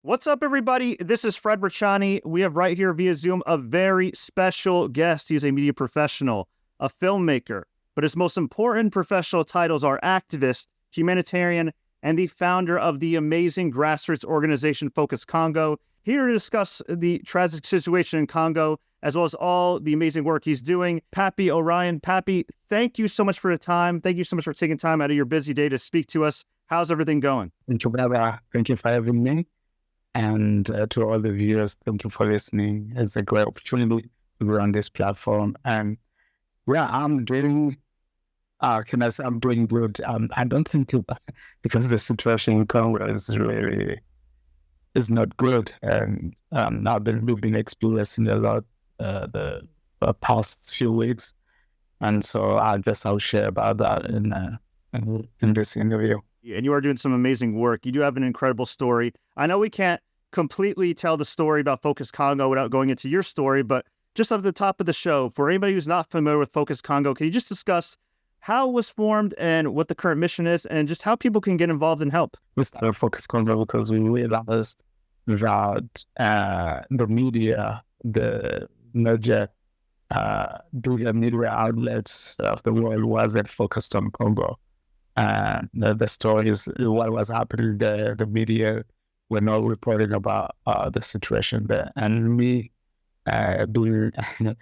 What's up, everybody? This is Fred Richani. We have right here via Zoom a very special guest. He is a media professional, a filmmaker, but his most important professional titles are activist, humanitarian, and the founder of the amazing grassroots organization Focus Congo. Here to discuss the tragic situation in Congo, as well as all the amazing work he's doing, Pappy Orion. Pappy, thank you so much for the time. Thank you so much for taking time out of your busy day to speak to us. How's everything going? Thank you, brother. Thank you for having me. And to all the viewers, thank you for listening. It's a great opportunity to be on this platform. And I'm doing, can I say I'm doing good? I don't think because the situation in Congo is not good. And we've been experiencing a lot the past few weeks. And so I'll share about that in this interview. And you are doing some amazing work. You do have an incredible story. I know we can't completely tell the story about Focus Congo without going into your story, but just at the top of the show, for anybody who's not familiar with Focus Congo, can you just discuss how it was formed and what the current mission is and just how people can get involved and help? We started Focus Congo because we realized that the media, the major media outlets of the world wasn't focused on Congo. The stories, what was happening there, the media were not reporting about the situation there. And me coming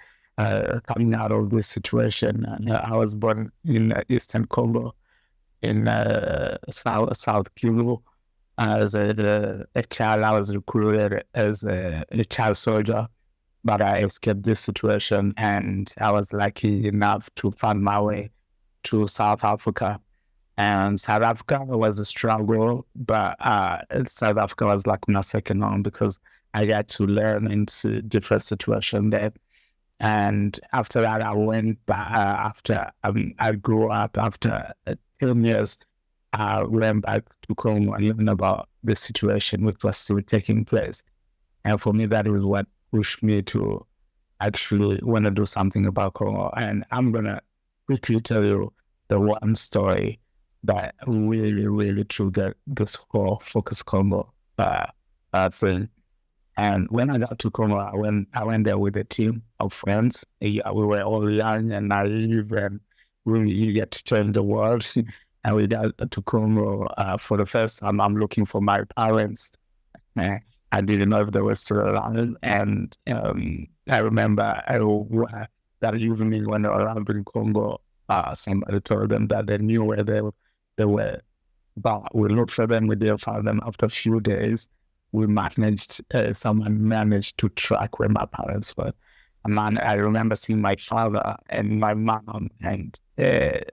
out of this situation, I was born in Eastern Congo, in South Kivu. As a child, I was recruited as a child soldier, but I escaped this situation, and I was lucky enough to find my way to South Africa. And South Africa was a struggle, but South Africa was like my second home because I got to learn and see different situations there. And after that, I went back, I grew up after 10 years, I went back to Congo and learned about the situation which was still taking place. And for me, that is what pushed me to actually want to do something about Congo. And I'm going to quickly tell you the one story that really triggered this whole Focus Congo thing. And when I got to Congo, I went there with a team of friends. We were all young and naive and really eager to change the world. And we got to Congo for the first time. I'm looking for my parents. I didn't know if they were still alive. And I remember that evening when they were around in Congo, somebody told them that they knew where they were, but we looked for them. We didn't find them. After a few days, someone managed to track where my parents were. And I remember seeing my father and my mom and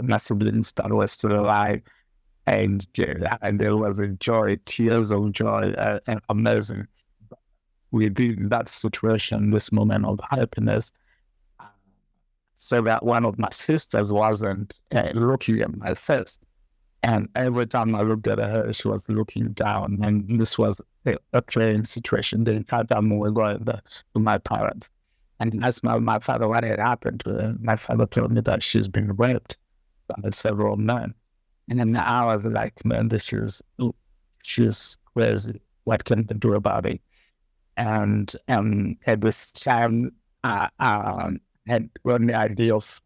my siblings that were still alive, and there was a joy, tears of joy, and amazing. Within that situation, this moment of happiness, so that one of my sisters wasn't looking at my face. And every time I looked at her, she was looking down. And this was a playing situation. The entire time we were going there to my parents. And I asked my father what had happened to her. My father told me that she's been raped by several men. And then I was like, man, she's crazy. What can I do about it? And at this time, I had run the idea of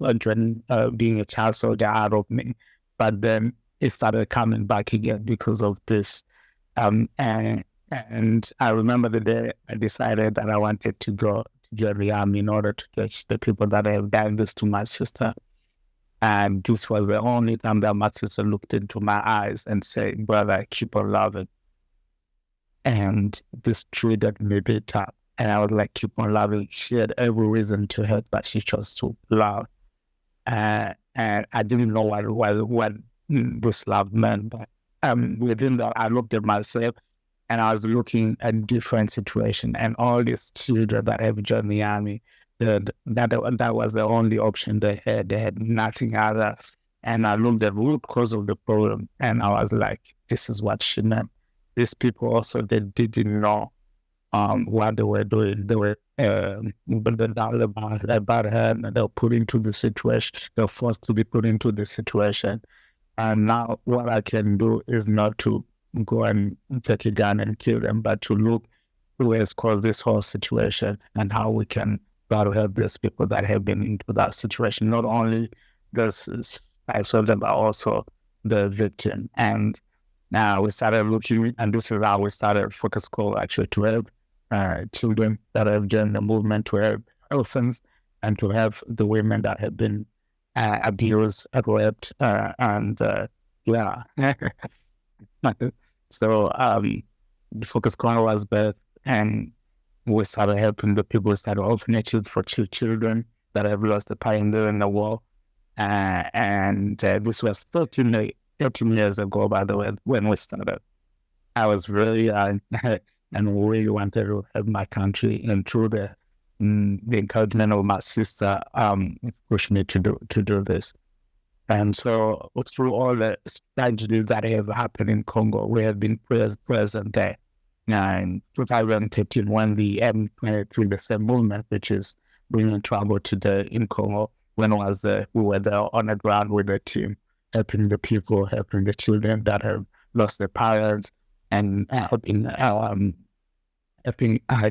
being a child soldier out of me. But then it started coming back again because of this. And I remember the day I decided that I wanted to go to join the army in order to catch the people that have done this to my sister. And this was the only time that my sister looked into my eyes and said, brother, keep on loving. And this triggered me big time. And I was like, keep on loving. She had every reason to hurt, but she chose to love. And I didn't know what this love meant. But within that, I looked at myself and I was looking at different situations, and all these children that have joined the army, that was the only option they had. They had nothing other. And I looked at the root cause of the problem, and I was like, this is what she meant. These people also, they didn't know what they were doing. They were about her, and they were put into the situation. They were forced to be put into the situation. And now what I can do is not to go and take a gun and kill them, but to look who has caused this whole situation and how we can try to help these people that have been into that situation. Not only those types of them, but also the victim. And now we started looking, and this is how we started Focus Congo, actually, to help children that have joined the movement, to help orphans, and to have the women that have been abused, raped, and yeah. So Focus Congo was birthed, and we started helping the people. We started orphanages for children that have lost a parent during the war. And this was 13 years ago, by the way, when we started. I was really, and really wanted to help my country, and through the encouragement of my sister, pushed me to do this. And so through all the tragedies that have happened in Congo, we have been present there. In 2013, when the M23, the same movement, which is bringing trouble today in Congo, when we were there on the ground with the team, helping the people, helping the children that have lost their parents, and helping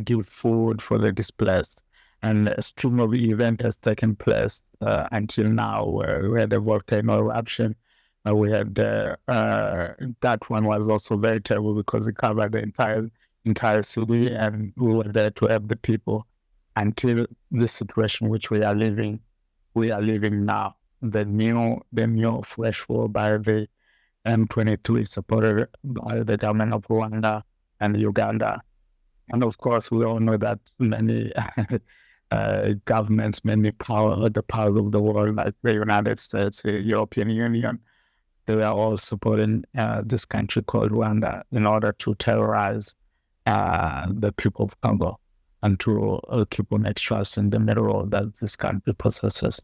give food for the displaced. And a stream of event has taken place until now, where we had a volcano eruption. We had that one was also very terrible because it covered the entire city, and we were there to help the people until the situation which we are living now. The new flesh war by the M23, supported by the government of Rwanda and Uganda. And of course, we all know that many governments, the powers of the world, like the United States, the European Union, they are all supporting this country called Rwanda in order to terrorize the people of Congo and to keep on extracting the mineral that this country possesses.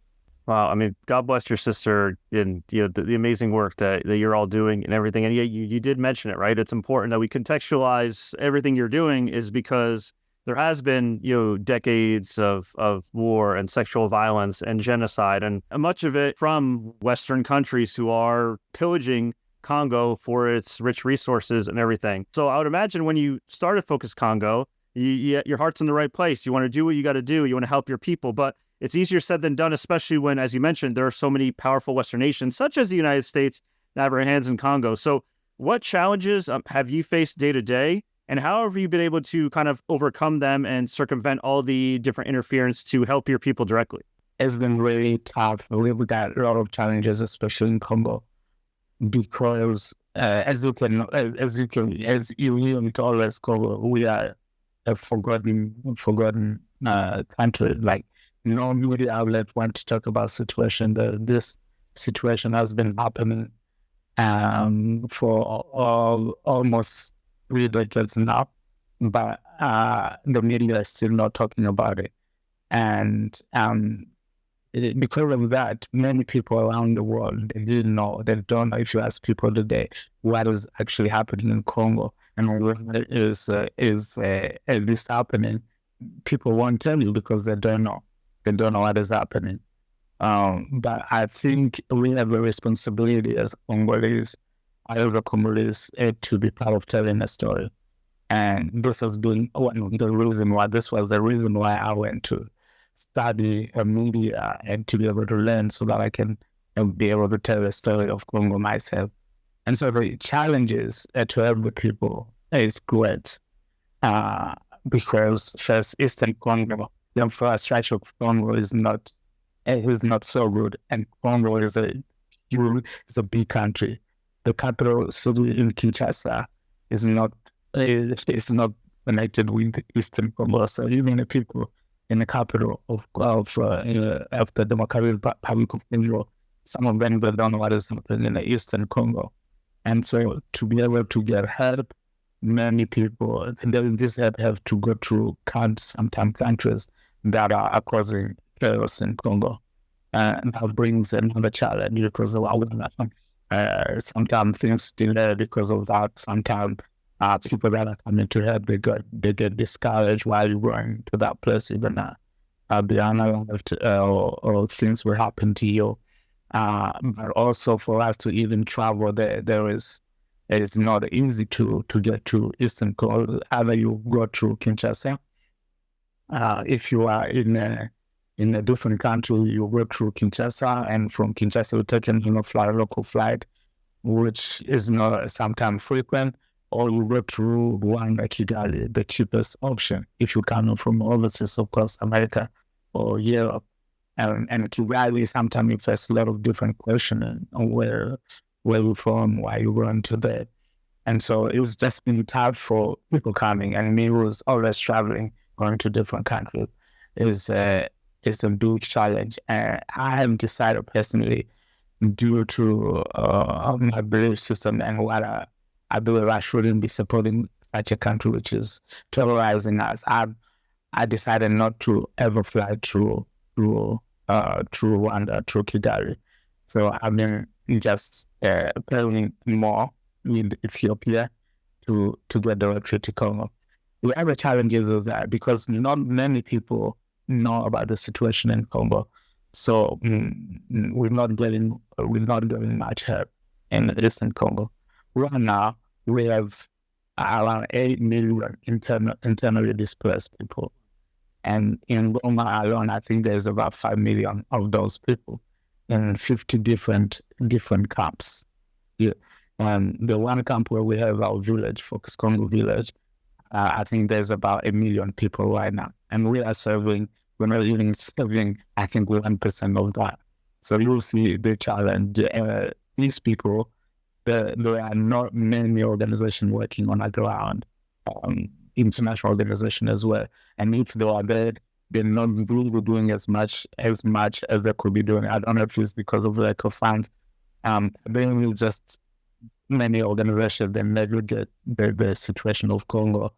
Wow, I mean, God bless your sister and the amazing work that you're all doing and everything. And yeah, you did mention it, right? It's important that we contextualize everything you're doing, is because there has been, decades of war and sexual violence and genocide, and much of it from Western countries who are pillaging Congo for its rich resources and everything. So I would imagine when you started Focus Congo, your heart's in the right place. You want to do what you got to do. You want to help your people, but it's easier said than done, especially when, as you mentioned, there are so many powerful Western nations, such as the United States, that have their hands in Congo. So what challenges have you faced day to day, and how have you been able to kind of overcome them and circumvent all the different interference to help your people directly? It's been really tough. We've got a lot of challenges, especially in Congo, because as you hear me always, Congo, we are a forgotten country. Like, no media outlet want to talk about situation. This situation has been happening for almost 3 decades now, but the media is still not talking about it. And because of that, many people around the world, they didn't know. They don't know. If you ask people today what is actually happening in Congo and what is this happening, people won't tell you because they don't know. They don't know what is happening. But I think we have a responsibility as Congolese, to be part of telling a story. And this has been one of the reasons why, this was the reason why I went to study media and to be able to learn so that I can be able to tell the story of Congo myself. And so the challenges to help the people is great. Because first, Eastern Congo, the infrastructure of Congo is not so good, and Congo is a big country. The capital city in Kinshasa is not connected with Eastern Congo. So even the people in the capital of the Democratic Republic of Congo, some of them don't know what is happening in the Eastern Congo. And so to be able to get help, many people, this help have to go through sometimes countries that are causing chaos in Congo. And that brings another challenge because of sometimes things delay because of that. Sometimes people that are coming to help, they get discouraged while you're going to that place, even be unalived or things will happen to you. But also for us to even travel there is it's not easy to get to Eastern Congo. Either you go through Kinshasa. If you are in a different country, you go through Kinshasa, and from Kinshasa you take a local flight, which is not sometimes frequent, or you go through Rwanda, Kigali, the cheapest option. If you come from overseas, of course, America or Europe, and Kigali, sometimes it has a lot of different questions on where you're from, why you run to that. And so it was just been tough for people coming, and me who was always traveling, going to different countries, is a big challenge. And I have decided personally, due to my belief system and what I believe I shouldn't be supporting such a country which is terrorizing us, I decided not to ever fly through Rwanda, through Kigali. So I've been just planning more with Ethiopia to get directly to Congo. The other challenges is that because not many people know about the situation in Congo, so we're not getting much help in Eastern Congo. Right now, we have around 8 million internally displaced people, and in Goma alone, I think there's about 5 million of those people in 50 different camps. Yeah. The one camp where we have our village, Focus Congo village, I think there's about 1 million people right now. And we're not even serving, I think, 1% of that. So you'll see the challenge. These people, there are not many organizations working on the ground, international organization as well. And if they are there, they're not really doing as much as they could be doing. I don't know if it's because of lack of funds. Then it's just many organizations that negligent the situation of Congo.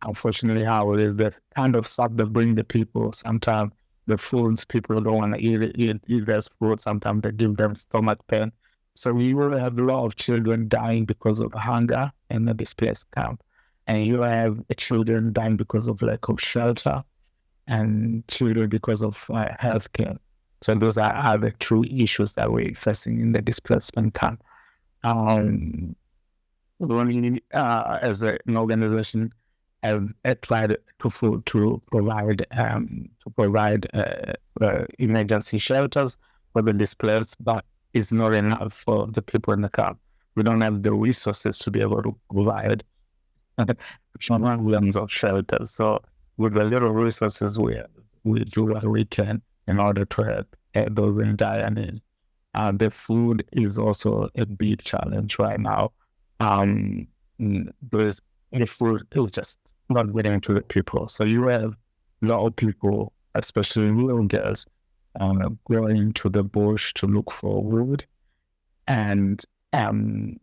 Unfortunately, how it is, the kind of stuff that bring the people, sometimes the foods people don't want to eat their food, sometimes they give them stomach pain. So we will have a lot of children dying because of hunger in the displaced camp. And you have children dying because of lack of shelter, and children because of healthcare. So those are the true issues that we're facing in the displacement camp. We, as an organization, have tried to provide emergency shelters for the displaced, but it's not enough for the people in the camp. We don't have the resources to be able to provide millions of shelters. So with the little resources we do what we can in order to help those in dire need. The food is also a big challenge right now. Because the food is just not getting to the people. So you have a lot of people, especially little girls, going to the bush to look for wood. And when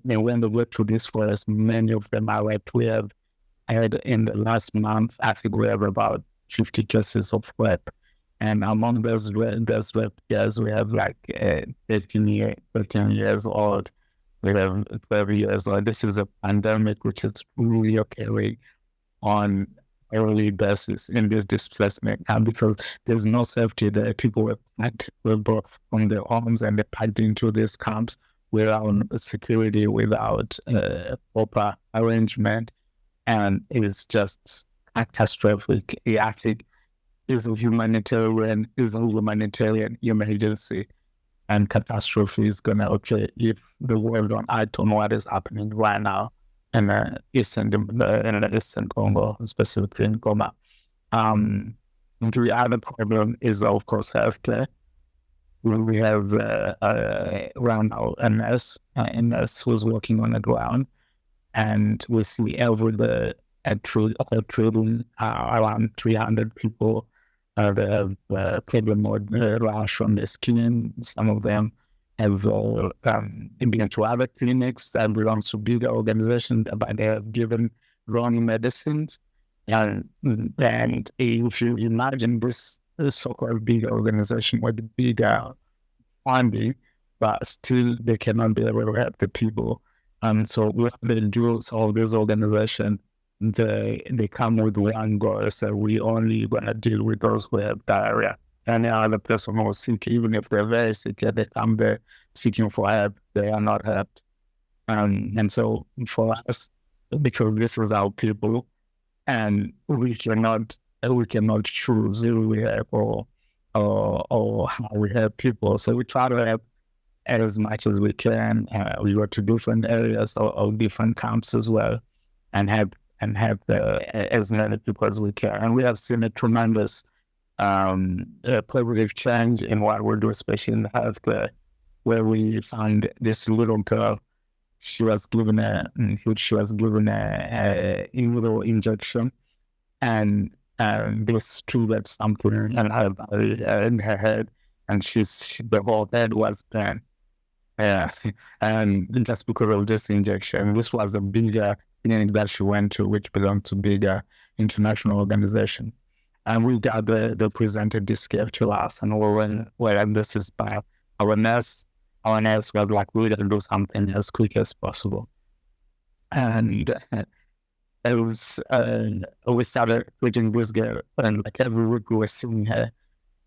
they go to this forest, many of them are raped. We have had in the last month, I think we have about 50 cases of rape. And among those rape girls, we have like 13 years old. We have 12 years old. This is a pandemic which is really occurring on a daily basis in this displacement camp because there's no safety there. People were packed from their homes and they're packed into these camps without security, without proper arrangement. And it's just catastrophic. I think it's a humanitarian emergency. And catastrophe is going to occur if the world don't act on what is happening right now in the Eastern Congo, specifically in Goma. The other problem is, of course, healthcare. We have around our nurse who's working on the ground, and we see every day around 300 people. They have problem with rash on the skin. Some of them have been to other clinics that belong to bigger organizations, but they have given wrong medicines. And if you imagine this so-called big organization with bigger funding, but still they cannot be able to help the people. So what they do, so these organizations, they come with one goal, so we only gonna deal with those who have diarrhea. Any other person who is sick, even if they're very sick, they come there seeking for help, they are not helped. And so for us, because this is our people, and we cannot choose who we help or how we help people. So we try to help as much as we can. We go to different areas or different camps as well, and help as many people as we can. And we have seen a tremendous positive change in what we do, especially in healthcare, where we found this little girl. She was given a little injection, and this triggered something in her body, in her head, and the whole head was burned. And just because of this injection, this was a bigger clinic that she went to, which belonged to bigger international organization. And we got they presented this gift to us, and we went, well, this is by our nurse. Our nurse was like, we're going to do something as quick as possible. And it was, we started treating this girl, and like every week we were seeing her.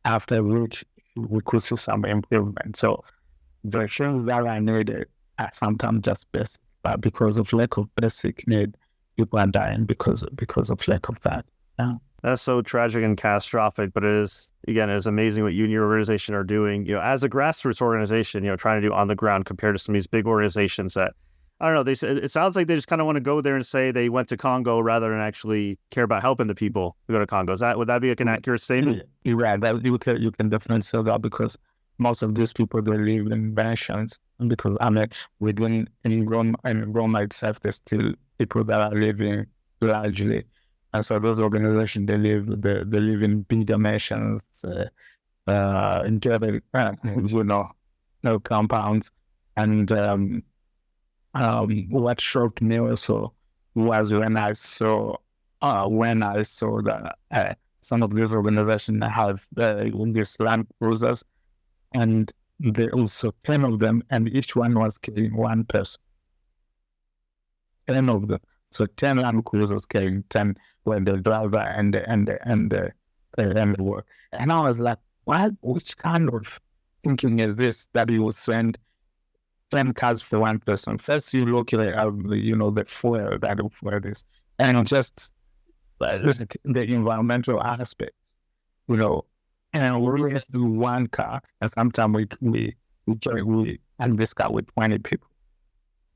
After which we could see some improvement. So the things that I needed are sometimes just basic, but because of lack of basic need, people are dying because of lack of that. Yeah. That's so tragic and catastrophic, but it is amazing what you and your organization are doing, as a grassroots organization, trying to do on the ground compared to some of these big organizations that, I don't know, it sounds like they just kind of want to go there and say they went to Congo rather than actually care about helping the people who go to Congo. Would that be like an accurate statement? You're right. You can definitely say that, because most of these people, they live in mansions, because within Roma itself, there's still people that are living largely. And so those organizations, they live in bigger mansions, in no compounds. And what shocked me also was when I saw that some of these organizations have these land cruisers, and there also 10 of them, and each one was carrying one person. 10 of them. So 10 land cruisers carrying 10, when the driver and the work. And I was like, what? Which kind of thinking is this, that you will send 10 cars for one person? First, you look at the fuel that will for this, and just the environmental aspects, and we have one car, and sometimes we and this car with 20 people.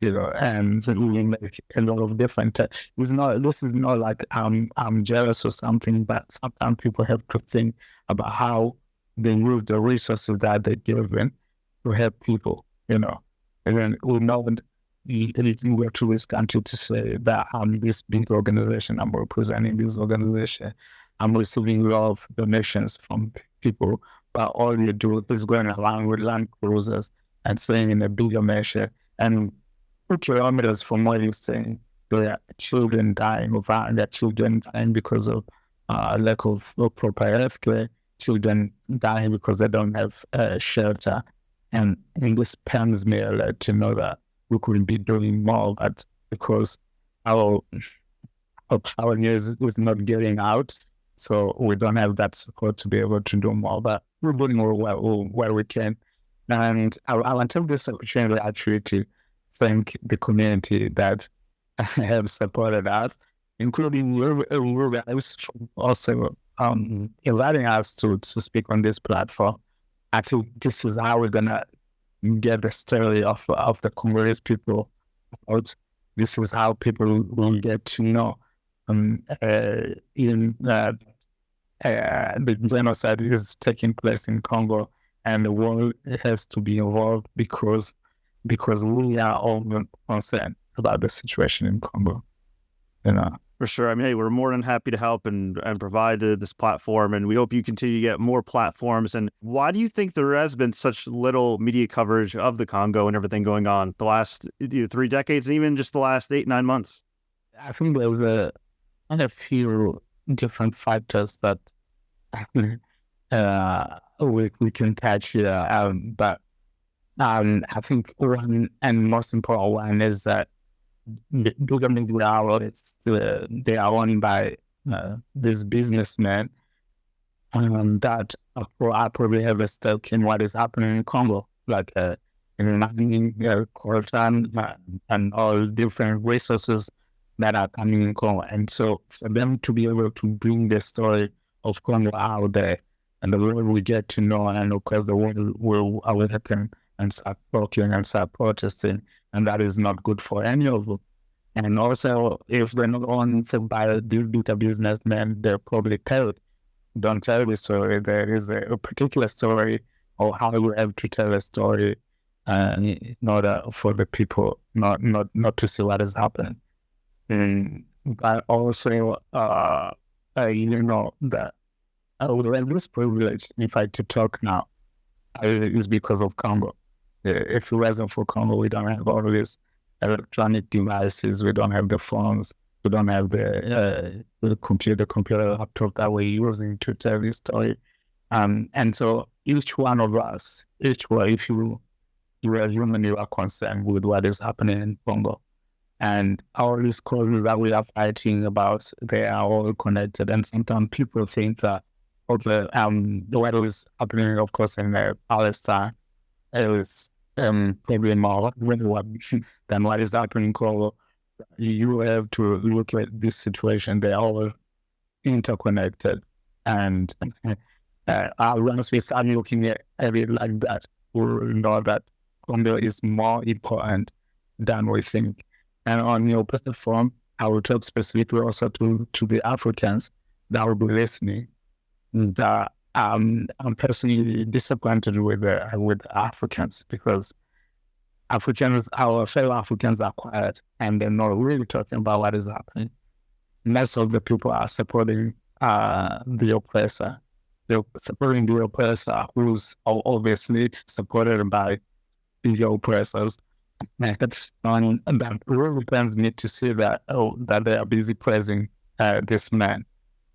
And we make a lot of different. This is not like I'm jealous or something, but sometimes people have to think about how they use the resources that they're given to help people. And then we know if you were to this country to say that I'm this big organization, I'm representing this organization, I'm receiving a lot of donations from people, but all you do is going around with land cruisers and staying in a bigger measure, and kilometers from where you're staying, there are children dying of hunger, there are children dying because of lack of proper healthcare, children dying because they don't have shelter. And this pains me a lot to know that we could be doing more, but because our news is not getting out, so we don't have that support to be able to do more, but we're doing where we can. And I want to take this opportunity actually to thank the community that have supported us, including you guys, also inviting us to speak on this platform. I think this is how we're gonna get the story of the Congolese people out. This is how people will get to know even the genocide is taking place in Congo, and the world has to be involved because we are all concerned about the situation in Congo. For sure. I mean, hey, we're more than happy to help and provide this platform, and we hope you continue to get more platforms. And why do you think there has been such little media coverage of the Congo and everything going on the last 3 decades, and even just the last 8-9 months? I think there's a few different factors that we can touch here, but I think one and most important one is that the media outlets, they are owned by these businessmen that probably have a stake in what is happening in Congo. Like in mining, coltan, and all different resources that are coming in Congo. And so for them to be able to bring the story of Congo out there, and the world will get to know, and of course the world will awaken and start talking and start protesting, and that is not good for any of them. And also, if they're not owned by these bigger businessmen, they're probably don't tell the story. There is a particular story of how you have to tell a story in order for the people not to see what is happening. But also, that we have this privilege, in fact, to talk now is because of Congo. If it wasn't for Congo, we don't have all these electronic devices, we don't have the phones, we don't have the computer laptop that we're using to tell this story. And so each one of us, if you are human, you are concerned with what is happening in Congo. And all these causes that we are fighting about, they are all connected. And sometimes people think that what is happening, of course, in Palestine is probably more than what is happening in Congo. You have to look at this situation. They're all interconnected. And once we start looking at it like that, we'll know that Congo is more important than we think. And on your platform, I will talk specifically also to the Africans that will be listening. That I'm personally disappointed with Africans, because our fellow Africans are quiet and they're not really talking about what is happening. Most of the people are supporting the oppressor. They're supporting the oppressor, who's obviously supported by the oppressors. And that really pains me to see that they are busy praising this man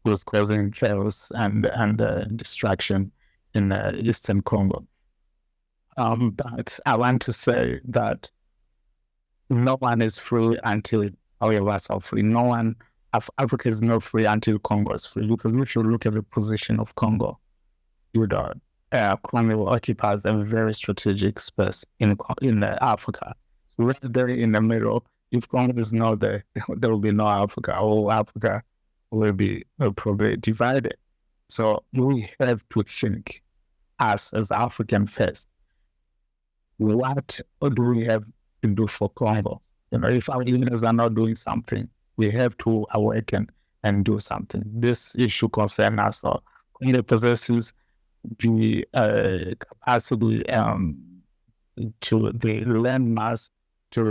who's causing chaos and destruction in Eastern Congo. But I want to say that no one is free until all of us are free. No one, Africa is not free until Congo is free. Because if you look at the position of Congo, Congo occupies a very strategic space in Africa. Right there in the middle, if Congo is not there, there will be no Africa. All Africa will be probably divided. So we have to think as African first. What do we have to do for Congo? If our leaders are not doing something, we have to awaken and do something. This issue concerns us all. Congo possesses the capacity to the landmass to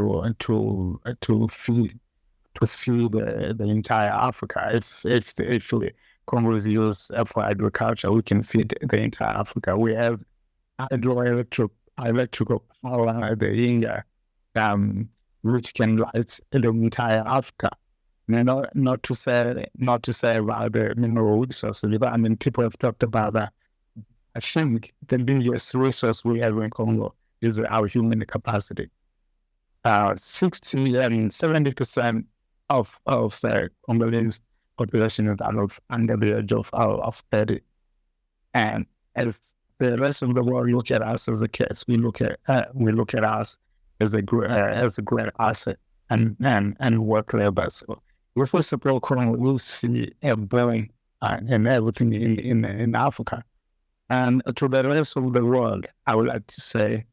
feed the entire Africa. It's actually Congo is used for agriculture. We can feed the entire Africa. We have electrical power, the Inga, which can light the entire Africa. Not to say about the mineral resources. I mean, people have talked about that. I think the biggest resource we have in Congo is our human capacity. 70% of the Congolese population is under the age of 30. And as the rest of the world look at us as a case, we look at us as a great asset and work labor. So if we support Congo, we'll see a booming and everything in Africa. And to the rest of the world, I would like to say,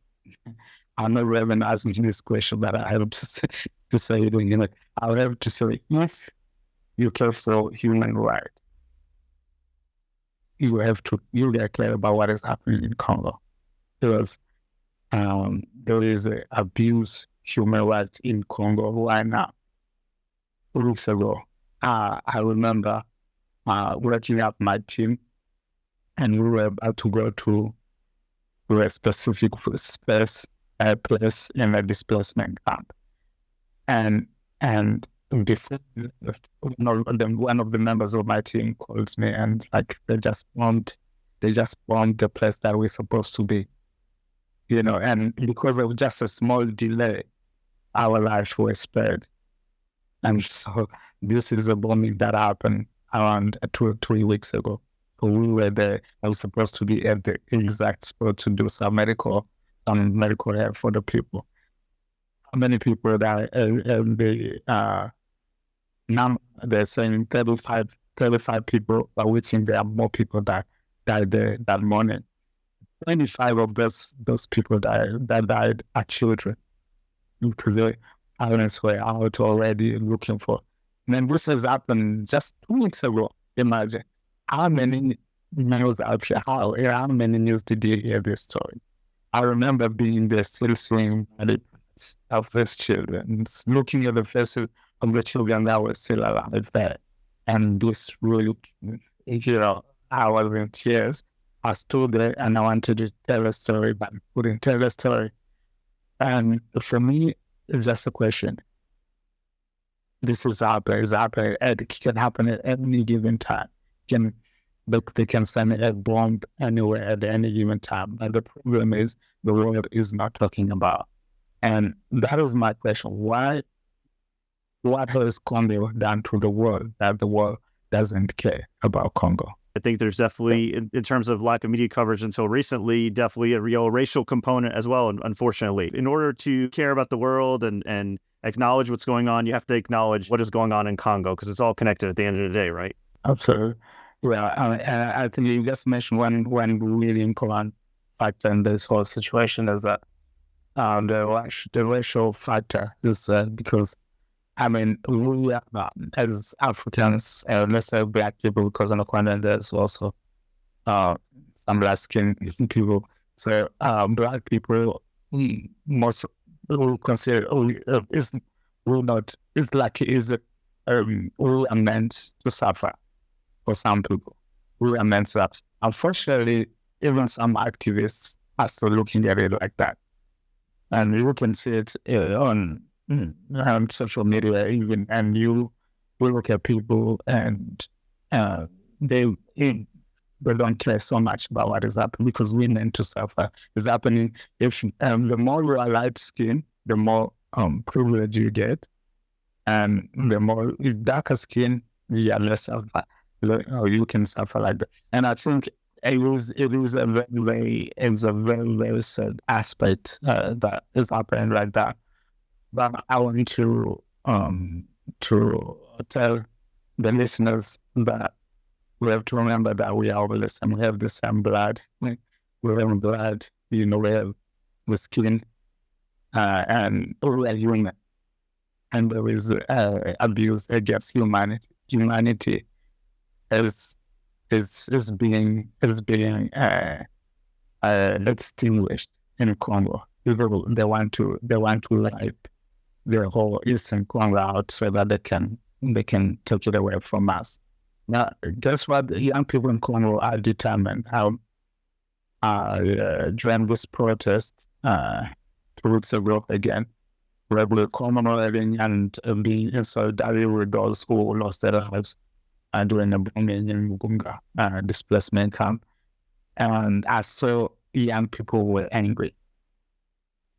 I'm not even asking this question, but I have to say, I would have to say, if you care for human rights, you get clear about what is happening in Congo, because there is abuse human rights in Congo right now. 2 weeks ago, I remember working up my team, and we were about to go to a specific place in a displacement camp, and before one of the members of my team called me, and they just bombed the place that we're supposed to be, and because of just a small delay, our lives were spared. And so this is a bombing that happened around 2 or 3 weeks ago. So we were there. I was supposed to be at the exact spot to do some medical medical help for the people. How many people that now they're saying 35 people, but we think there are more people that died there that morning. 25 of those people that died are children, because their parents were out already looking for. And then this has happened just 2 weeks ago. Imagine how many news out there, how many news did you hear this story? I remember being there, still seeing the of these children, looking at the faces of the children that were still alive there. And this really, I was in tears. I stood there and I wanted to tell a story, but I couldn't tell a story. And for me, it's just a question. This is happening. It can happen at any given time. They can send a bomb anywhere at any given time. And the problem is the world is not talking about. And that is my question. What has Congo done to the world that the world doesn't care about Congo? I think there's definitely, in terms of lack of media coverage until recently, definitely a real racial component as well, unfortunately. In order to care about the world and acknowledge what's going on, you have to acknowledge what is going on in Congo, because it's all connected at the end of the day, right? Absolutely. Well, I think you just mentioned one really important factor in this whole situation is that the racial factor is because, I mean, we as Africans, let's say Black people, because on the continent there's also some light-skinned people. So Black people, most we consider we are meant to suffer. For some people, we are meant to suffer. Unfortunately, even some activists are still looking at it like that, and you can see it on social media even, and you will look at people and they don't care so much about what is happening, because we're meant to suffer. It's happening. If the more you are light skin, the more privilege you get, and the more darker skin, you are less suffer. You can suffer like that. And I think it is a very sad aspect that is happening like that. But I want to tell the listeners that we have to remember that we are all the same. We have the same blood. We have blood, we have the skin, and we are human. And there is abuse against humanity. Humanity is being extinguished in Congo. People, they want to wipe their whole Eastern Congo out so that they can take it away from us. Now, guess what? The young people in Congo are determined. During this protest 2 weeks ago again, we were commemorating and being in solidarity with those who lost their lives during the bombing in Mugunga displacement camp. And I saw young people were angry.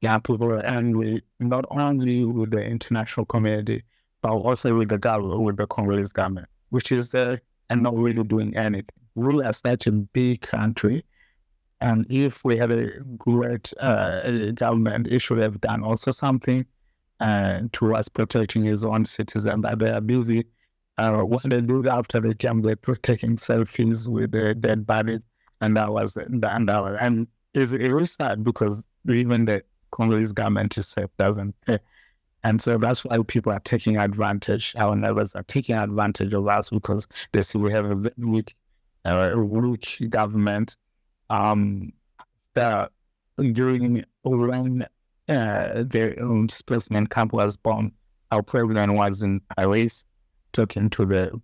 Young people were angry not only with the international community, but also with the government, with the Congolese government, which is and not really doing anything. We are such a big country, and if we had a great government, it should have done also something towards protecting his own citizens. But they are busy. What they do after they came, they're taking selfies with the dead bodies, and it's really sad because even the Congolese government itself doesn't care. And so that's why people are taking advantage. Our neighbors are taking advantage of us because they see we have a very weak government. During when the displacement camp was bombed, our president was in Paris talking to the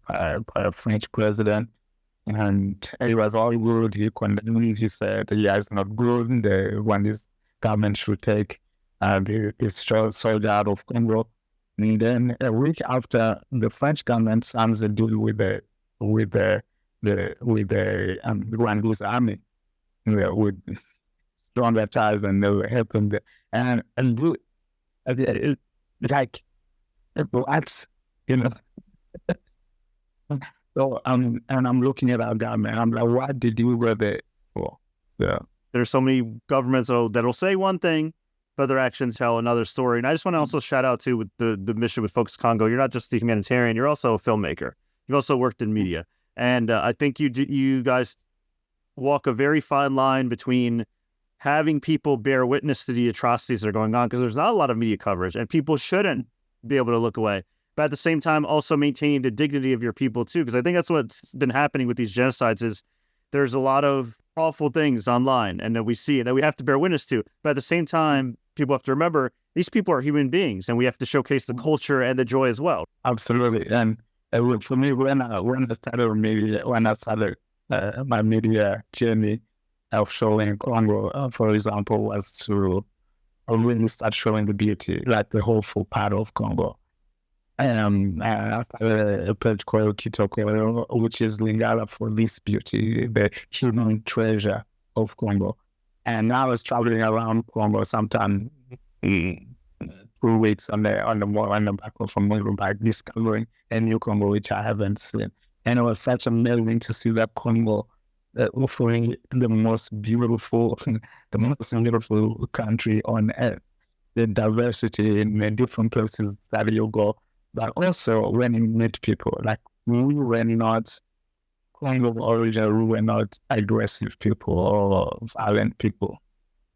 French president, and he was all good. He condemned. He said, "Yeah, it's not good. The one this government should take his soldier out of Congo." And then a week after, the French government signs a deal with the Rwandese army, with stronger ties, and they were helping and do like what, So I'm looking at our government. I'm like, what did you go there for? Yeah. There's so many governments that'll say one thing, but their actions tell another story. And I just want to also shout out to with the mission with Focus Congo. You're not just a humanitarian, you're also a filmmaker. You've also worked in media. And I think you guys walk a very fine line between having people bear witness to the atrocities that are going on, because there's not a lot of media coverage and people shouldn't be able to look away. But at the same time, also maintaining the dignity of your people too, because I think that's what's been happening with these genocides is there's a lot of awful things online and that we see and that we have to bear witness to. But at the same time, people have to remember these people are human beings and we have to showcase the culture and the joy as well. Absolutely. And for me, when I started my media journey of showing Congo, for example, was to really start showing the beauty, like the hopeful part of Congo. I started a page called Kitoko, which is Lingala for this beauty, the human treasure of Congo. And I was traveling around Congo sometime 2 weeks on the back from motorbike, discovering a new Congo which I haven't seen. And it was such amazing to see that Congo offering the most beautiful country on earth. The diversity in the different places that you go, but also when you meet people, like we were not Congo origin, we were not aggressive people or violent people.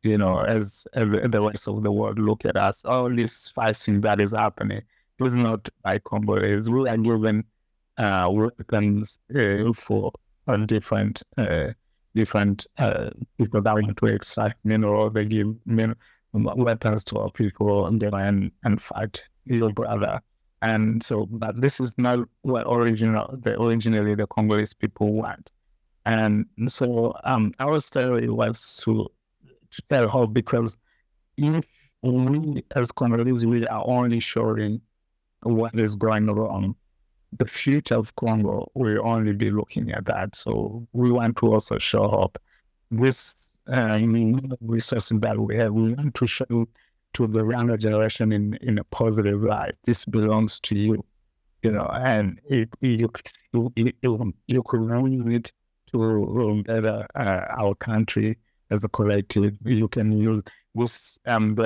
You know, as the rest of the world look at us, all this fighting that is happening is not by Congolese. We are given weapons for different people that want to extract minerals. They give weapons to our people and fight your brother. And so, but this is not what originally the Congolese people want. And so our story was to tell hope, because if we as Congolese, we are only showing what is going wrong, the future of Congo will only be looking at that. So we want to also show hope. This resources that we have, we want to show to the younger generation in a positive light. This belongs to you, you know, and you could use it to better our country as a collective. You can use this land,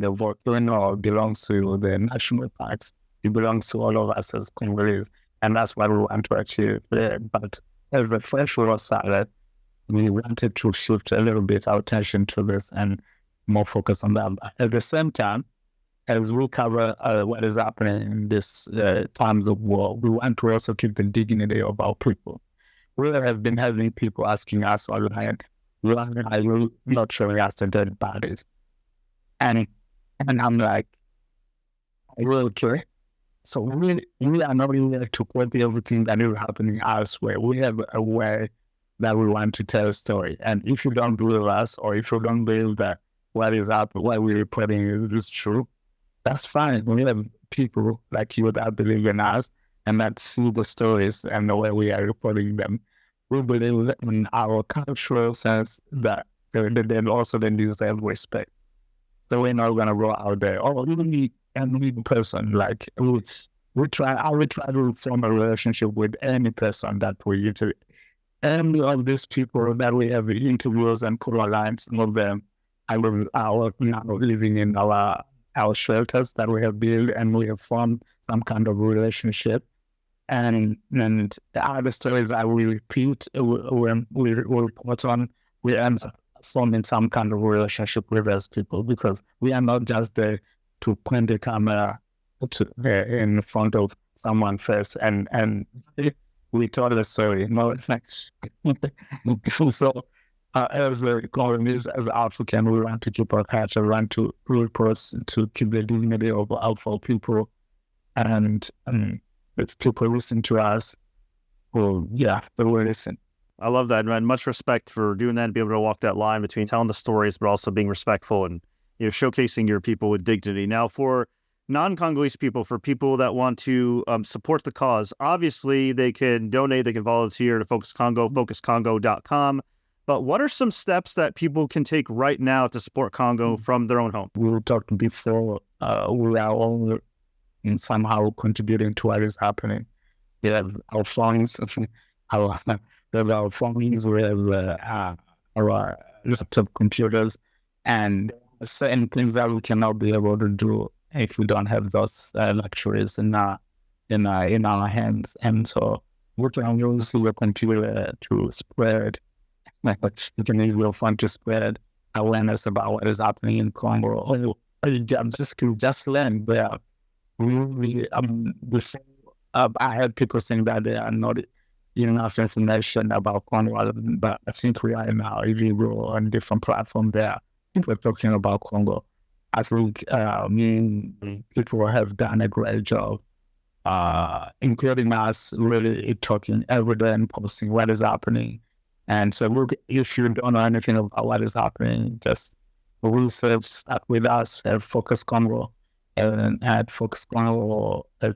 the volcano belongs to the national parks. It belongs to all of us as Congolese, and that's what we want to achieve. But as a fresh water salad, we wanted to shift a little bit our attention to this and more focus on that. But at the same time, as we cover what is happening in this times of war, we want to also keep the dignity of our people. We have been having people asking us online, why are you not showing us the dead bodies? And I'm like, okay. So we are not really there to point everything that is happening elsewhere. We have a way that we want to tell a story. And if you don't believe us, or if you don't believe that what is happening, what we're reporting is true, that's fine. We have people like you that believe in us and that see the stories and the way we are reporting them. We believe in our cultural sense that they also then deserve respect. So we're not going to go out there, or even any person, like I will try to form a relationship with any person that we interview. Any of these people that we have interviews and put online, some of them are now living in our shelters that we have built, and we have formed some kind of relationship. And the other stories that we repeat, when we report on, we end up forming some kind of relationship with those people, because we are not just there to point the camera in front of someone first and we told the story. No, so as Congolese, as African, we want to keep our culture, we want to report, to keep the dignity of our people, and if people listen to us, well, yeah, they will listen. I love that, man. Much respect for doing that and be able to walk that line between telling the stories, but also being respectful and, you know, showcasing your people with dignity. Now, for non-Congolese people, for people that want to support the cause, obviously they can donate, they can volunteer to Focus Congo, focuscongo.com. But what are some steps that people can take right now to support Congo from their own home? We talked before, we are all somehow contributing to what is happening. We have our phones, we have our laptop computers, and certain things that we cannot be able to do if we don't have those luxuries in our hands. And so we can use the computer to spread, like you can use your phone to spread awareness about what is happening in Congo, or just learn. But before, I had people saying that they are not enough information about Congo, but I think we are now, if you go on different platforms there, people are talking about Congo. I think people have done a great job, including us, really talking every day and posting what is happening. And so look, if you don't know anything about what is happening, just research, start with us at Focus Congo, and at Focus Congo at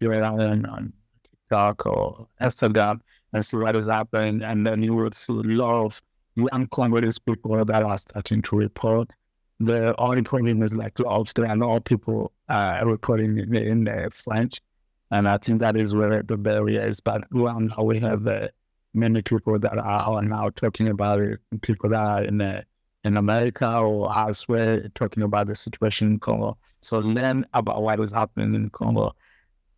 Pappy Orion on TikTok or Instagram, and see what is happening. And then you will see a lot of young Congolese people that are starting to report. The only problem is like there are a lot of people reporting in French, and I think that is where the barrier is. But now we have many people that are now talking about it, people that are in America or elsewhere talking about the situation in Congo. So learn about what is happening in Congo.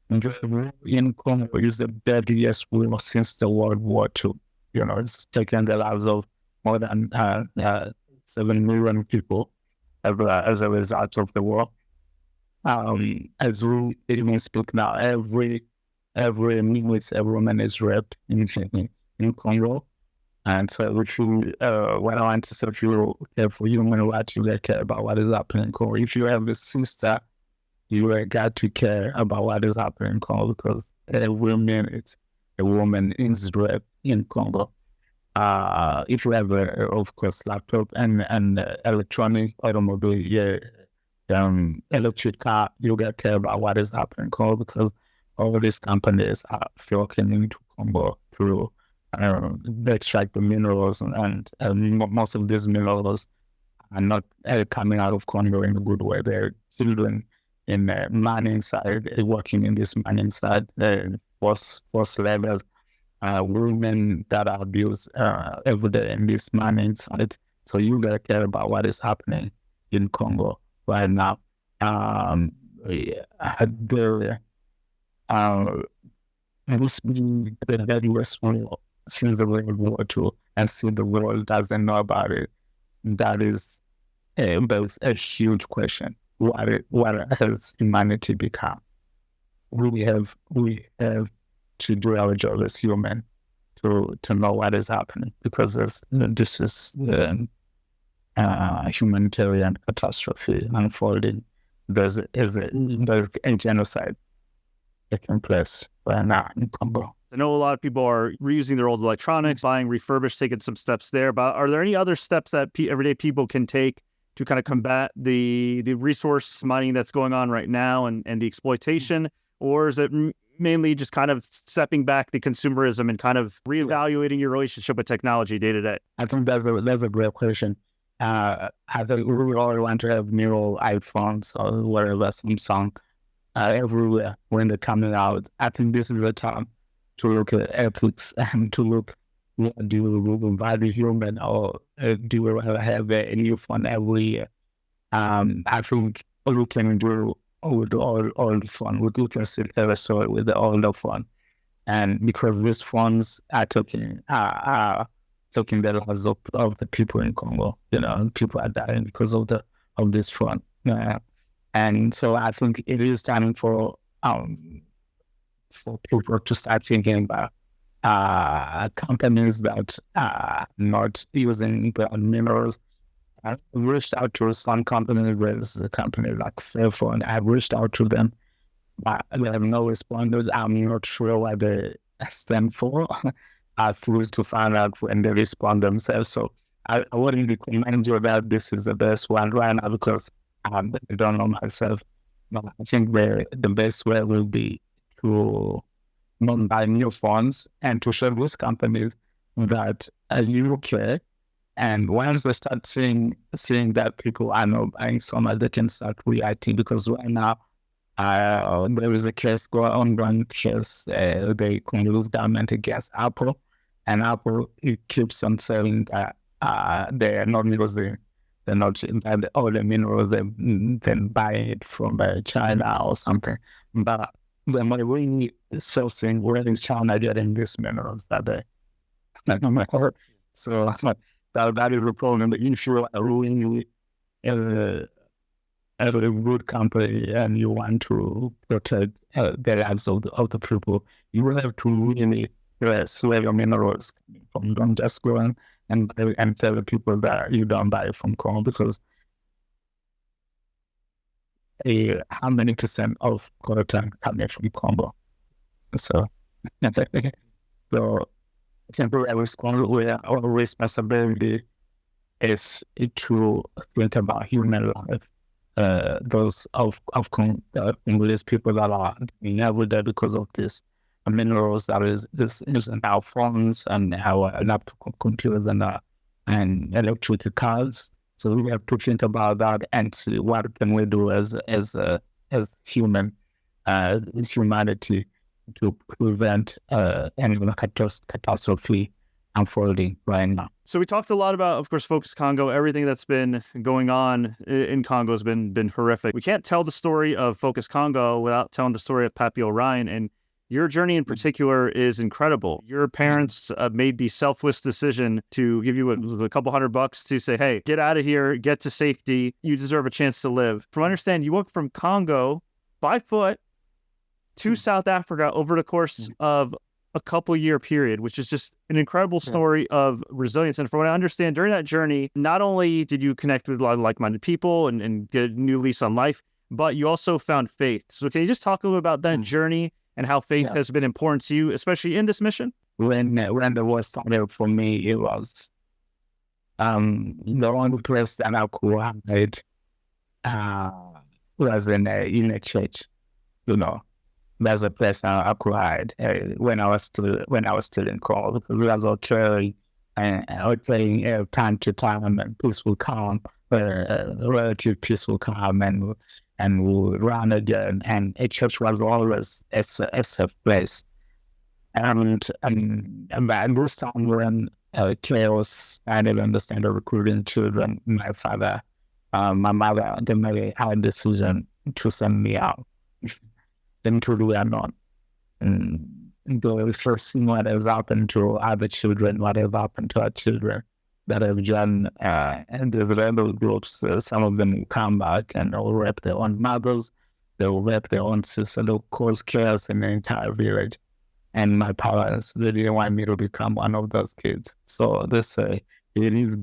The war in Congo is the deadliest war since the World War II. It's taken the lives of more than 7 million people as a result of the war. As we even speak now, every minute, every man is raped in Congo. And so if you, what I want to say, if you care for human rights, you care about what is happening in Congo. If you have a sister, you got to care about what is happening in Congo, because every minute a woman is raped in Congo. If you have, of course, laptop and electronic automobile, electric car, you got to care about what is happening in Congo, because all these companies are flocking into Congo to extract the minerals, and most of these minerals are not coming out of Congo in a good way. They're children in the mining side, working in this mining side, forced labor, women that are abused every day in this mining side. So you gotta care about what is happening in Congo right now. It's been the deadliest war since the World War II, and still the world doesn't know about it. That is a huge question. What has humanity become? We have to do our job as human to know what is happening, because this is a humanitarian catastrophe unfolding. There's a genocide taking place right now in Congo. I know a lot of people are reusing their old electronics, buying refurbished, taking some steps there. But are there any other steps that everyday people can take to kind of combat the resource mining that's going on right now and the exploitation? Or is it mainly just kind of stepping back the consumerism and kind of reevaluating your relationship with technology day to day? I think that's a great question. I think we all want to have new iPhones or whatever, Samsung, everywhere when they're coming out. I think this is a time to look at ethics and to look, do we value human, or do we have a new phone every year? I think we can do with all the phone. We can still have a story with the older phone, and because these phones are taking the lives of the people in Congo. People are dying because of this phone. And so I think it is time for people to start thinking about companies that are not using minerals. I reached out to some companies. There's a company like Fairphone. I reached out to them, but they have no response. I'm not sure what they stand for. I through to find out when they respond themselves. So I wouldn't recommend you that this is the best one right now, because I don't know myself. But I think the best way will be to not buy new phones and to show these companies that you care. And once they start seeing that people are not buying so much, they can start reacting. Because right now, there is a case ongoing case, the Congolese government against Apple, and Apple, it keeps on saying that they are not using, they're not all the minerals, they then buy it from China or something. But when we really sourcing, where is China getting these minerals that they, so that is the problem. If you are really a good company and you want to protect the lives of the people, you will have to really swear your minerals from. Don't just go and tell the people that you don't buy from Congo, because how many percent of coltan coming from Congo? So, so temporary our responsibility is to think about human life. Those of Congolese people that are in every day because of this minerals that is in our phones and our laptop computers and electric cars. So we have to think about that and see what can we do as humanity to prevent any catastrophe unfolding right now. So we talked a lot about, of course, Focus Congo. Everything that's been going on in Congo has been horrific. We can't tell the story of Focus Congo without telling the story of Pappy Orion, and your journey in particular is incredible. Your parents made the selfless decision to give you a couple $100 to say, hey, get out of here, get to safety. You deserve a chance to live. From what I understand, you went from Congo by foot to South Africa over the course of a couple-year period, which is just an incredible story of resilience. And from what I understand, during that journey, not only did you connect with a lot of like-minded people and get a new lease on life, but you also found faith. So can you just talk a little about that journey and how faith has been important to you, especially in this mission? When the war started for me, it was the only place that I could hide was in a church. You know, there's a place I could hide when I was still in Congo, because we was all praying time to time, and peace will come, relative peace will come, and we'll run again. And a church was always a safe place. And by this time when chaos, I didn't understand the recruiting children, my mother, they made a hard decision to send me out. Then to do that not. The first thing what has happened to other children, what has happened to our children that have joined and these rebel groups, some of them will come back and they'll rape their own mothers, they'll rape their own sisters, they'll cause chaos in the entire village. And my parents, they didn't want me to become one of those kids. So they say, it is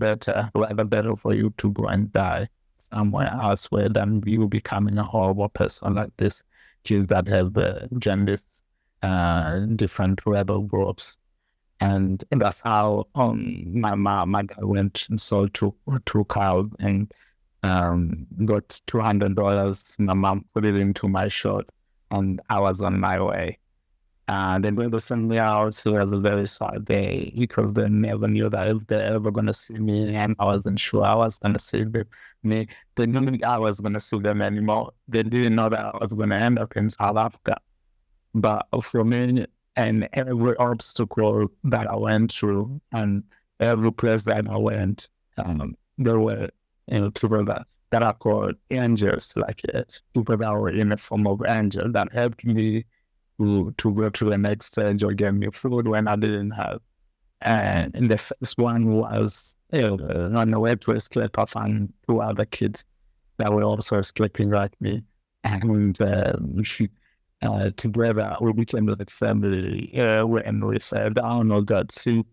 rather better for you to go and die somewhere elsewhere than you becoming a horrible person like this. Kids that have joined these different rebel groups. And that's how my dad went and sold two cows and got $200. My mom put it into my shirt and I was on my way. Then when they sent me out, it was a very sad day because they never knew that if they're ever going to see me, and I wasn't sure I was going to see them. They didn't think I was going to see them anymore. They didn't know that I was going to end up in South Africa. But for me, and every obstacle that I went through, and every place that I went, there were people that are called angels, like people that were in the form of angel that helped me to go to the next stage or get me food when I didn't have. And the first one was on the way to escape. I found two other kids that were also escaping like me. And together we became like family. When we fell down or got sick,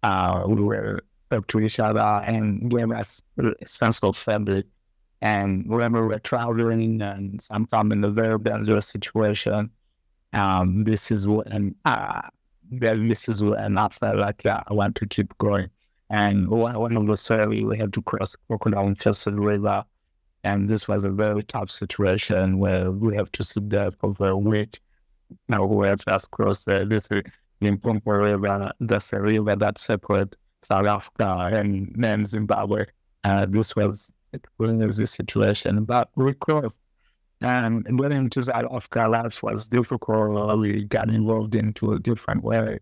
we were up to each other and gave us a sense of family. And when we were traveling and sometimes in a very dangerous situation, this is when I felt like I want to keep going. And one of the stories, we had to cross Crocodile Infested River, and this was a very tough situation where we have to sit there for a week. Now we have just crossed this Limpopo River. That's a river that separates South Africa and then Zimbabwe. This was the situation, but we crossed. And getting into South Africa, life was difficult. We got involved into a different way.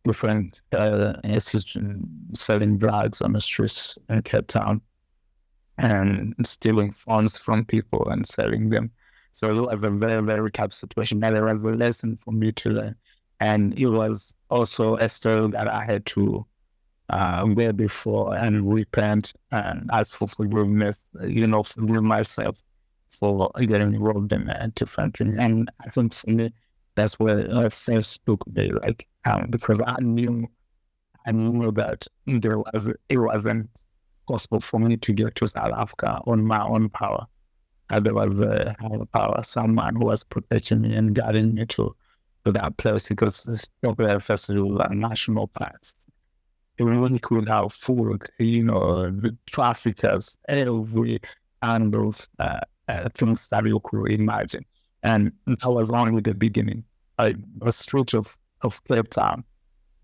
different institutions selling drugs on the streets in Cape Town and stealing funds from people and selling them. So it was a very, very tough situation. And it was a lesson for me to learn. And it was also a story that I had to bear before and repent and ask for forgiveness, forgive myself for getting involved in different things. And I think for me, that's where it first took me, because I knew that it wasn't possible for me to get to South Africa on my own power. There was a higher power, someone who was protecting me and guiding me to that place, because this Courier festival are national parks. We could have food, the traffickers, every angles, things that you could imagine. And that was only the beginning. The street of Cape Town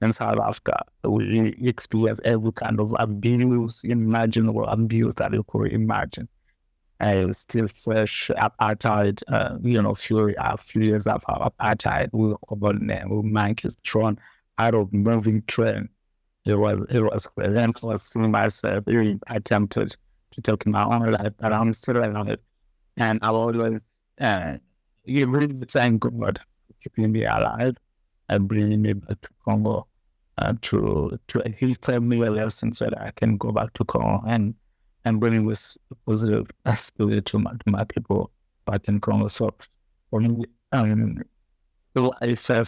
in South Africa, we experienced every kind of abuse, imaginable abuse that you could imagine. Still fresh apartheid, a few years after apartheid, we were covered with monkeys thrown out of moving train. It was crazy. And I was seeing myself really attempted to take my own life, but I'm still alive. And I always really thank God for keeping me alive and bringing me back to Congo he taught me a lesson so that I can go back to Congo and bring this positive spirit to my people back in Congo. So for me, life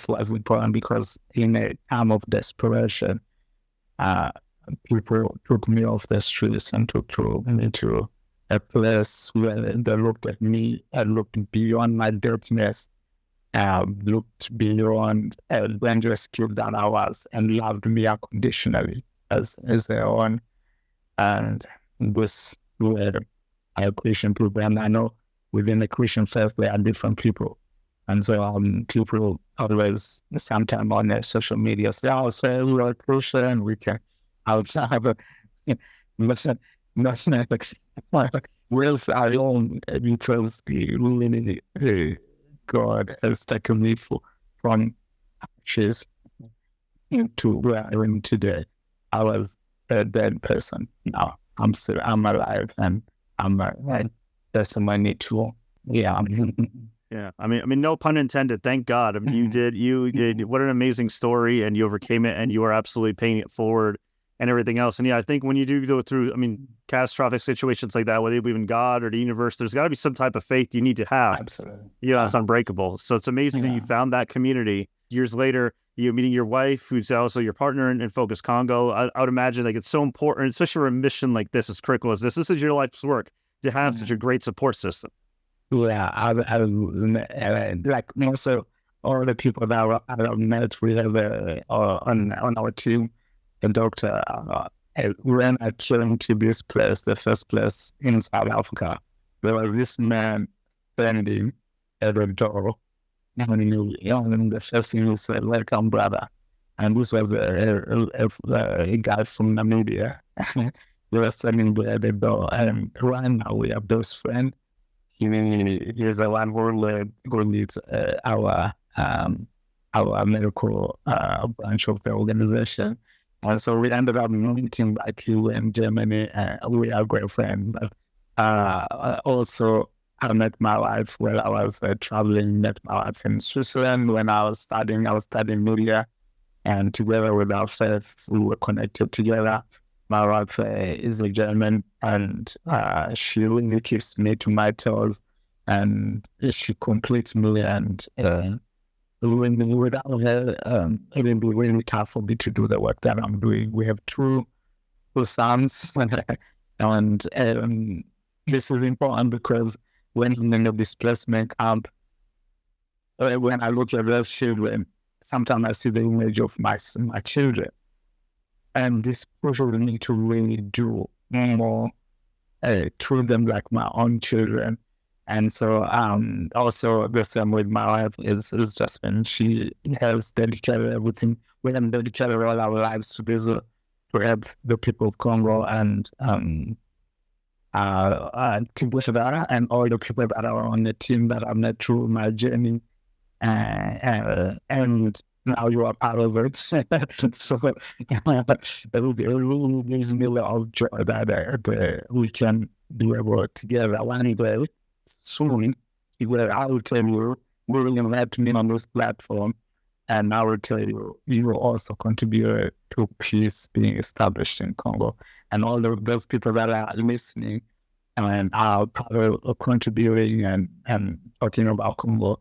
was important because in a time of desperation, people took me off the streets and took me to a place where they looked at me and looked beyond my dirtiness, looked beyond the dangerous kid that I was, and loved me unconditionally as their own. And this were a Christian people, and I know within the Christian faith there are different people. And so people always, sometimes on their social media, say, "Oh, so we are Christian, we can have a where's our own," because really God has taken me from ashes to where I am today. I was a dead person. Now I'm alive, and I'm a testimony to, yeah. Yeah, I mean, no pun intended. Thank God. I mean, you did. What an amazing story, and you overcame it, and you are absolutely paying it forward, and everything else. And yeah, I think when you do go through, catastrophic situations like that, whether you believe in God or the universe, there's got to be some type of faith you need to have. Absolutely. Yeah, it's unbreakable. So it's amazing that you found that community. Years later, you meeting your wife, who's also your partner in Focus Congo. I would imagine it's so important, especially for a mission like this, as critical as this. This is your life's work, to have such a great support system. Yeah, also all the people that I've met, we have on our team, a doctor, when I came to this place, the first place in South Africa, there was this man standing at the door, and the first thing he said, "Welcome, brother." And this was a guy from Namibia. They were standing there at the door, and right now we have those friends. He's the one who leads our medical branch of the organization. And so we ended up meeting back here in Germany, and we are great friends. But also, I met my wife while I was traveling, met my wife in Switzerland when I was studying media, and together with our faith, we were connected together. My wife is a German, and she really keeps me to my toes, and she completes me. And without her, it would be really tough for me to do the work that I'm doing. We have two sons, and this is important because when I'm in the displacement camp, when I look at those children, sometimes I see the image of my children. And this pushes me to really do more, treat them like my own children. And so also the same with my wife is just when she has dedicated everything. We have dedicated all our lives to this, to help the people of Congo and together, and all the people that are on the team that I've met through my journey. And now you are part of it. So it will gives me a lot of joy that we can do a work together. One day, soon, I will tell you, we will invite me on this platform, and I will tell you, you will also contribute to peace being established in Congo. And all of those people that are listening and are contributing and talking about Congo,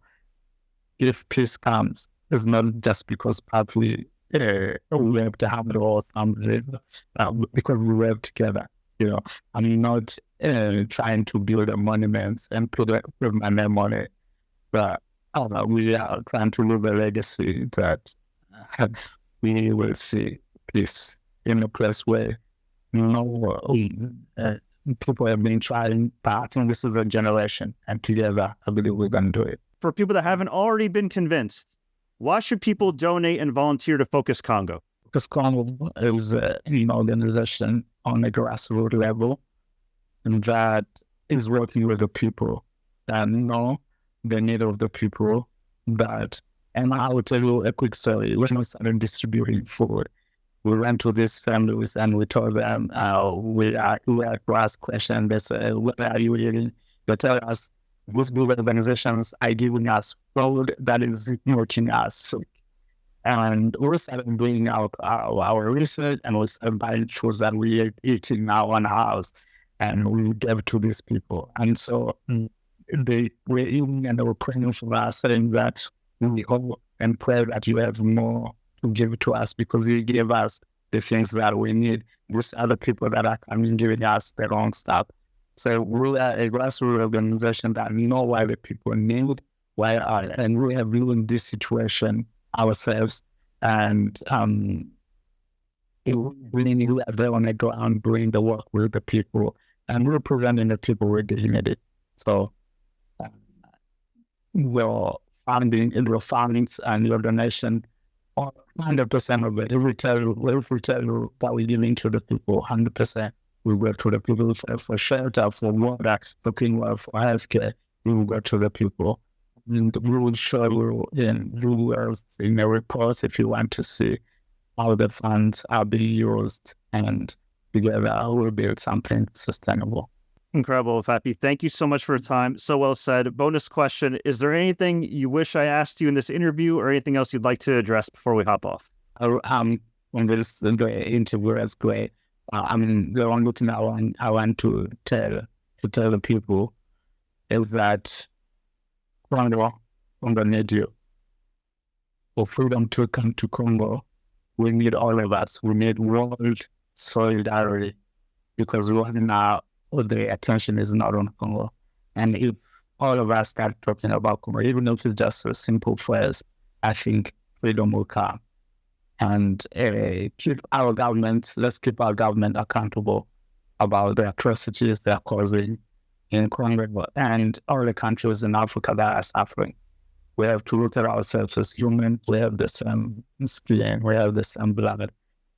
if peace comes, it's not just because probably we have to have it all something, because we work together. I'm not trying to build a monument and put my name on it, but we are trying to leave a legacy that we will see peace in a place where people have been trying, but I think this is a generation, and together I believe we're going to do it. For people that haven't already been convinced, why should people donate and volunteer to Focus Congo? Focus Congo is an organization on a grassroots level that is working with the people that know the need of the people. And I will tell you a quick story. When we started distributing food, we went to these families and we told them, we had to ask questions. They said, what are you eating? They tell us, these big organizations are giving us food that is making us sick. And we started doing our research, and we started buying foods that we eat in our own house, and we gave to these people. And so they were eating and they were praying for us, saying that we hope and pray that you have more to give to us, because you give us the things that we need. These other people that are coming giving us the wrong stuff. So we are a grassroots organization that know why the people need, and we have lived in this situation ourselves, and we really are there on the ground doing the work with the people and representing the people with dignity. So we're funding and your donation, 100% of it. If we tell you that we're giving to the people, 100%. We go to the people for shelter, for water, for clean water, for healthcare. We will go to the people. And we will show you in a report if you want to see how the funds are being used, and together we'll build something sustainable. Incredible, Pappy. Thank you so much for your time. So well said. Bonus question. Is there anything you wish I asked you in this interview, or anything else you'd like to address before we hop off? When the interview is great. The only thing I want to tell the people is that Congo need you. For freedom to come to Congo, we need all of us. We need world solidarity, because right now the attention is not on Congo. And if all of us start talking about Congo, even if it's just a simple phrase, I think freedom will come. And let's keep our government accountable about the atrocities they are causing in Congo and all the countries in Africa that are suffering. We have to look at ourselves as humans. We have the same skin, we have the same blood,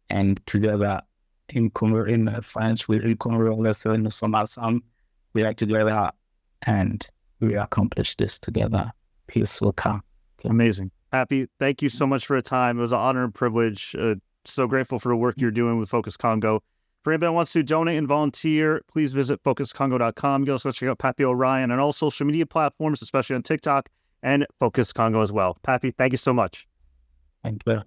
and together in Congo, in French, in Congo, let's in Somalia, we are together and we accomplish this together. Peace will come. Okay. Amazing. Pappy, thank you so much for your time. It was an honor and privilege. So grateful for the work you're doing with Focus Congo. For anybody that wants to donate and volunteer, please visit focuscongo.com. You can also check out Pappy Orion on all social media platforms, especially on TikTok, and Focus Congo as well. Pappy, thank you so much. Thank you.